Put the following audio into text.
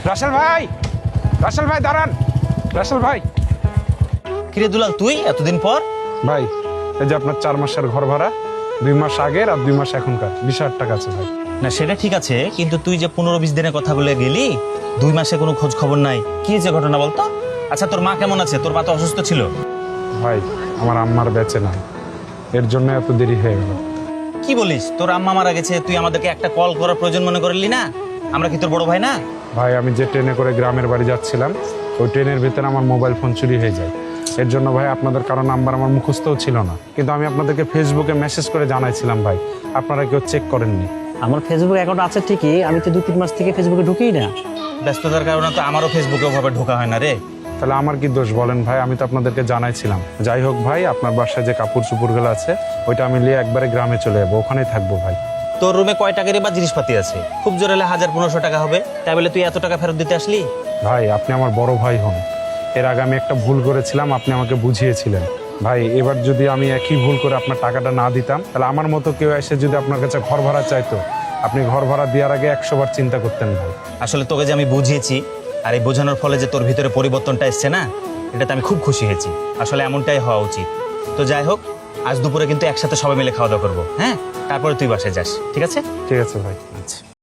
রাসেল ভাই, রাসেল ভাই দাঁড়ান। রাসেল ভাই। কিরে দুলাল, তুই এতদিন পর? ভাই এই যে আপনার 4 মাসের ঘর ভাড়া, 2 মাস আগের আর 2 মাস এখনকার 20,000 টাকা আছে ভাই। না সেটা ঠিক আছে, কিন্তু তুই যে 15-20 দিনের কথা বলে গেলি, 2 মাসে কোনো খোঁজ খবর নাই। কি যে ঘটনা বলতো? আচ্ছা তোর মা কেমন আছে? তোর মা তো অসুস্থ ছিল। ভাই আমার আম্মার বেঁচে নাই, এর জন্য এত দেরি হয়ে গেল। কি বলিস? তোর আম্মা মারা গেছে, তুই আমাদেরকে একটা কল করার প্রয়োজন মনে করলি না? আমরা কি তোর বড় ভাই না? ভাই আমি যে ট্রেনে করে গ্রামের বাড়ি যাচ্ছিলাম, ওই ট্রেনের ভিতরে আমার মোবাইল ফোন চুরি হয়ে যায়। এর জন্য ভাই আপনাদের কারো নাম্বার আমার মুখস্থও ছিল না, কিন্তু আমি আপনাদেরকে ফেসবুকে মেসেজ করে জানাইছিলাম ভাই, আপনারা কেউ চেক করেননি। আমার ফেসবুক অ্যাকাউন্ট আছে ঠিকই, আমি তো 2-3 মাস থেকে ফেসবুকে ঢুকিই না। ব্যস্ততার কারণে তো আমারও ফেসবুকে ওভাবে ঢোকা হয় না রে। তাহলে আমার কি দোষ বলেন ভাই? আমি তো আপনাদেরকে জানাইছিলাম। যাই হোক ভাই, আপনার বাসায় যে কাপড় চুপড়গুলো আছে ওইটা আমি নিয়ে একবারে গ্রামে চলে যাবো, ওখানেই থাকবো ভাই। তোর রুমে কয় টাকারই বা জিনিসপাতি আছে? খুব জোর হলে 1000-1500 টাকা হবে, তাই বলে তুই এত টাকা ফেরত দিতে আসলি? ভাই আপনি আমার বড় ভাই হন, এর আগে আমি একটা ভুল করেছিলাম, আপনি আমাকে বুঝিয়েছিলেন। ভাই এবার যদি আমি একই ভুল করে আপনার টাকাটা না দিতাম, তাহলে আমার মতো কেউ এসে যদি আপনার কাছে ঘর ভাড়া চাইতো, আপনি ঘর ভাড়া দেওয়ার আগে 100 বার চিন্তা করতেন ভাই। আসলে তোকে যে আমি বুঝিয়েছি, আর এই বোঝানোর ফলে যে তোর ভিতরে পরিবর্তনটা এসছে না, এটাতে আমি খুব খুশি হয়েছি। আসলে এমনটাই হওয়া উচিত। তো যাই হোক, আজ দুপুরে কিন্তু একসাথে সবাই মিলে খাওয়া দাওয়া করবো, হ্যাঁ? তারপরে তুই বাসায় যাস, ঠিক আছে? ঠিক আছে ভাই। আচ্ছা।